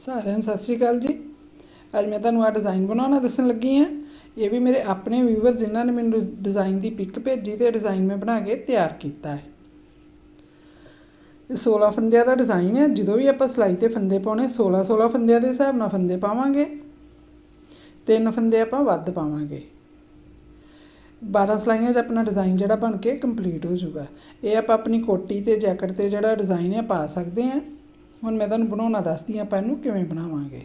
सारिਆਂ ਨੂੰ सत श्री अकाल जी। ਅੱਜ मैं ਤੁਹਾਨੂੰ ਆ डिज़ाइन बनाना दसन लगी हाँ। ये भी मेरे अपने व्यूवर जिन्होंने मैंने डिज़ाइन की पिक भेजी तो डिज़ाइन मैं बना के तैयार किया है। 16 फंदिया का डिज़ाइन है। जो भी आप सिलाई ते फंदे पाने 16 फंदिया के हिसाब नाल फंदे पावांगे। 3 फंदे आप वध पावांगे। 12 सिलाइयां अपना डिज़ाइन जोड़ा बन के कंप्लीट हो जाऊगा। ये आप अपनी कोटी ते जैकेट ते जोड़ा डिज़ाइन है पा सकते हैं। हुण मैं तुहानूं बनाउणा दसदी आं आपां इहनूं किवें बनावांगे।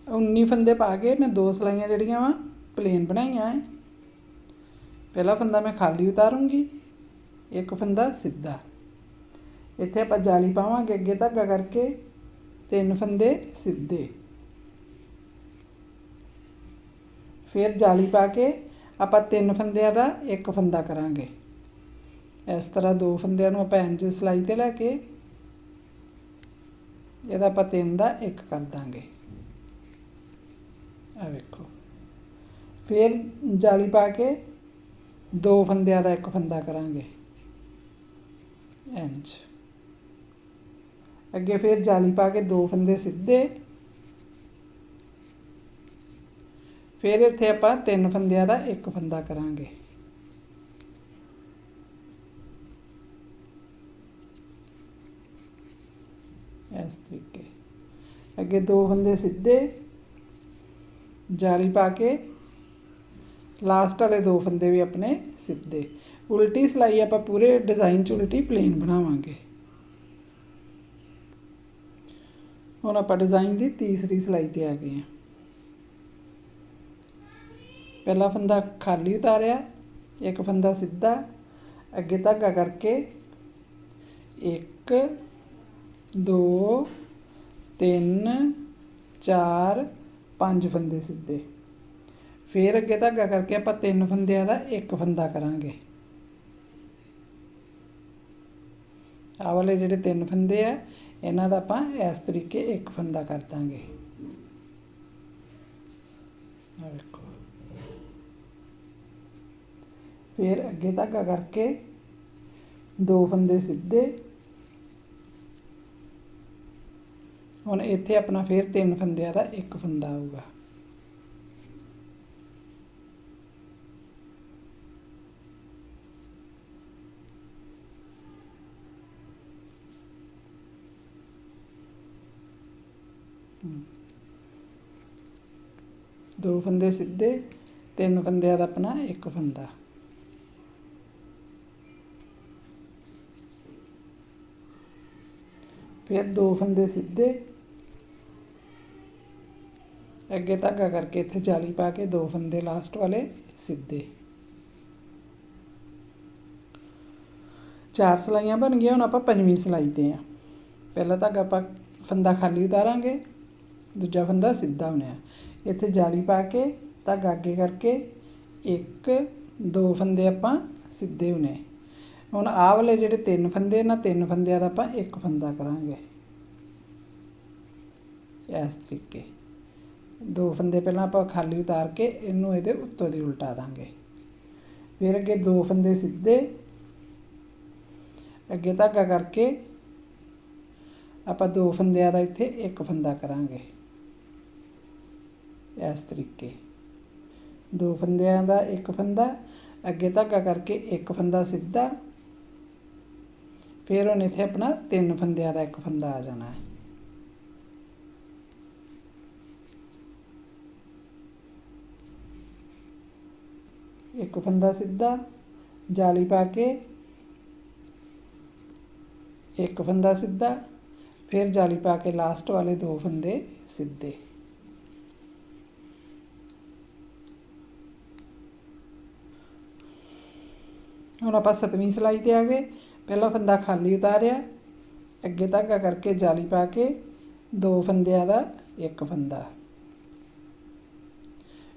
19 फंदे पा के मैं 2 सिलाइयां जिहड़ियां वा प्लेन बनाईआं है। पहला फंदा मैं खाली उतारूँगी, एक फंदा सीधा। इत्थे आपां जाली पावांगे अगे धागा करके 3 फंदे सीधे। फिर जाली पा के आपां 3 फंदियां दा एक फंदा करांगे। इस तरह 2 फंदियां नूं आपां इंज सिलाई ते लैके इहदा आपां 3 दा 1 कर दांगे। आ वेखो, फिर जाली पा के 2 फंदियां दा 1 फंदा करांगे इंज। अगे फिर जाली पा के 2 फंदे सीधे। फिर इत्थे आपां 3 फंदियां दा 1 फंदा करांगे। इस तरीके अगे 2 फंदे सीधे, जाली पा के लास्ट वाले 2 फंदे भी अपने सीधे। उल्टी सिलाई आप पूरे डिज़ाइन च उल्टी प्लेन बनावांगे। हुण आप डिज़ाइन की तीसरी सिलाई ते आ गए हैं। पहला फंदा खाली उतारिया, एक फंदा सीधा, अगे धागा करके 1 2 3 4 5 फंदे सीधे। फिर अगे धागा करके आप 3 फंदियां दा 1 फंदा करांगे। आ वाले जिहड़े 3 फंदे आ इन्हां दा आपां इस तरीके 1 फंदा कर दांगे। आ देखो, फिर अगे धागा करके 2 फंदे सीधे। हुण इत्थे अपना फिर 3 फंदियां दा 1 फंदा आऊगा। दो फंदे सीधे, 3 फंदियां दा अपना 1 फंदा। फिर 2 फंदे सीधे, अगे धागा करके इत्थे जाली पा के 2 फंदे लास्ट वाले सीधे। 4 सिलाइयां बन गई। हुण आपां 5वीं सिलाई ते आ। पहला धागा आपां फंदा खाली उतारांगे, दूजा फंदा सीधा होना। इत्थे जाली पा के धागा अगे करके 1 2 फंदे आपां सीधे होने। हुण आ वाले जिहड़े 3 फंदे ना 3 फंदियां दा आपां 1 फंदा करांगे इस तरीके। 2 फंदे पहला आपां खाली उतार के इनू इहदे उत्तों दी उल्टा दांगे। फिर अगे 2 फंदे सीधे, अगे धागा करके आपां 2 फंदियां दा इत्थे 1 फंदा करांगे इस तरीके। 2 फंदियां दा 1 फंदा, अगे धागा करके 1 फंदा सीधा। फिर हुण इत्थे अपना 3 फंदियां दा 1 फंदा आ जाना है। एक फंदा सीधा, जाली पा के 1 फंदा सीधा, फिर जाली पा के लास्ट वाले 2 फंदे सीधे। हुण आपां 7वीं सिलाई ते आ गए। पहला फंदा खाली उतारिया, अगे धागा करके जाली पा के 2 फंदियां दा 1 फंदा।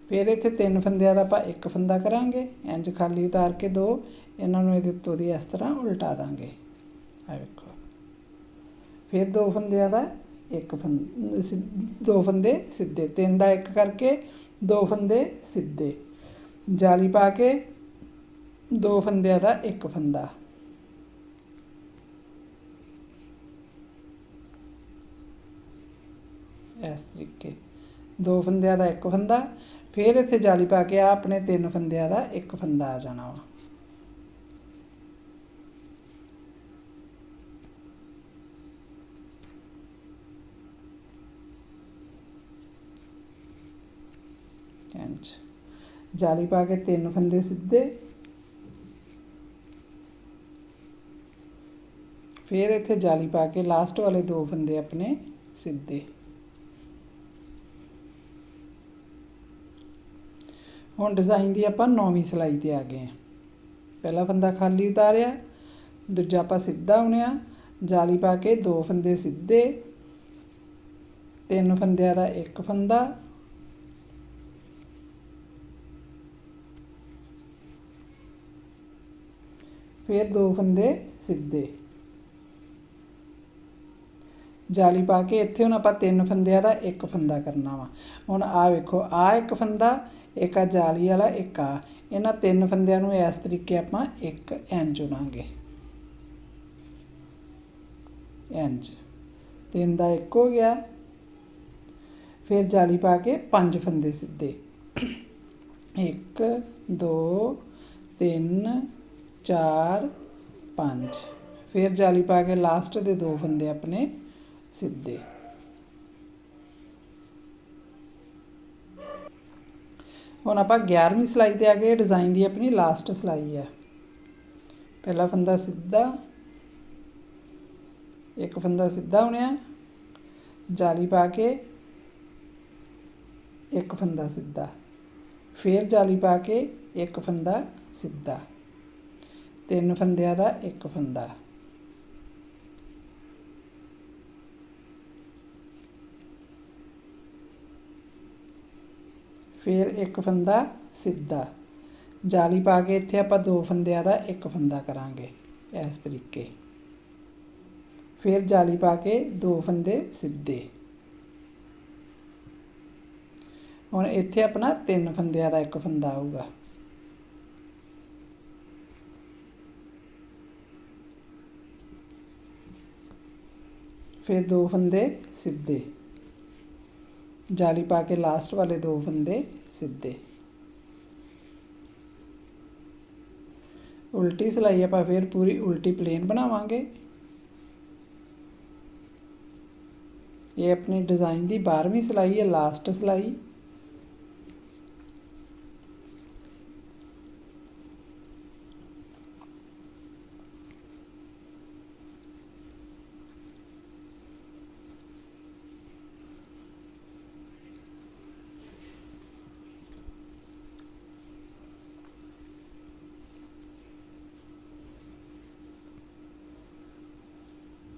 फिर इत्थे 3 फंदियां दा आपां 1 फंदा करांगे। इंज खाली उतार के 2 इन्हां नूं इहदे उत्तों दी इस तरह उल्टा दांगे। आ वेखो, फिर 2 फंदियां दा 1 फंदा, 2 फंदे सीधे, 3 दा 1 करके 2 फंदे सीधे, जाली पा के 2 फंदियां दा 1 फंदा। इस तरीके 2 फंदियां दा एक फंदा, फिर इत्थे जाली पा के आ अपने 3 फंदियां दा एक फंदा आ जाना वा। इंज जाली पा के 3 फंदे सीधे, फिर इत्थे जाली पा के लास्ट वाले 2 फंदे अपने सीधे। हुण डिज़ाइन की आपां 9वीं सिलाई ते आ गए हैं। पहला फंदा खाली उतारिया, दूजा आपां सीधा बुनिया, जाली पा के 2 फंदे सीधे, 3 फंदियां दा एक फंदा, फिर 2 फंदे सीधे, जाली पा के इत्थे हुण आपां 3 फंदियां दा एक फंदा करना वा। हुण आ वेखो आ एक फंदा, एक आ जाली वाला, एक आ, इन्हां 3 फंदियां नूं इस तरीके आपां एक इंज बुनांगे, इंज 3 दा 1 हो गया। फिर जाली पा के 5 फंदे सीधे, 1 2 3 4 5, फिर जाली पा के लास्ट दे 2 फंदे अपने सीधे। हुण आपां 11वीं सिलाई ते आ गए। डिज़ाइन की अपनी लास्ट सिलाई है। पहला फंदा सीधा, एक फंदा सीधा बुनिया, जाली पा के एक फंदा सीधा, फिर जाली पा के एक फंदा सीधा, 3 फंदियां दा एक फंदा, फिर एक फंदा सीधा, जाली पा के इत्थे आपां 2 फंदियां दा एक फंदा करांगे इस तरीके, फिर जाली पा के 2 फंदे सीधे। हुण इत्थे अपना 3 फंदियां दा एक फंदा आऊगा, फिर 2 फंदे सीधे, जाली पा के लास्ट वाले 2 फंदे सीधे। उल्टी सिलाई आपां फिर पूरी उल्टी प्लेन बनावांगे। ये अपनी डिज़ाइन की 12वीं सिलाई है, लास्ट सिलाई।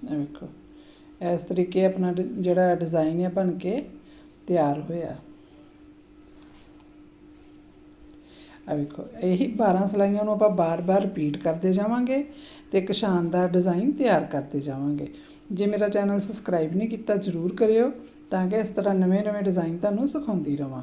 देखो इस तरीके अपना जिहड़ा डिज़ाइन है बन के तैयार होया। देखो यही 12 सिलाइयां नूं आपां बार बार रिपीट करते जावांगे तो एक शानदार डिज़ाइन तैयार करते जावांगे। जे मेरा चैनल सबसक्राइब नहीं किया जरूर करियो ताकि इस तरह नवे नवे डिज़ाइन तुहानूं सिखाउंदी रवां।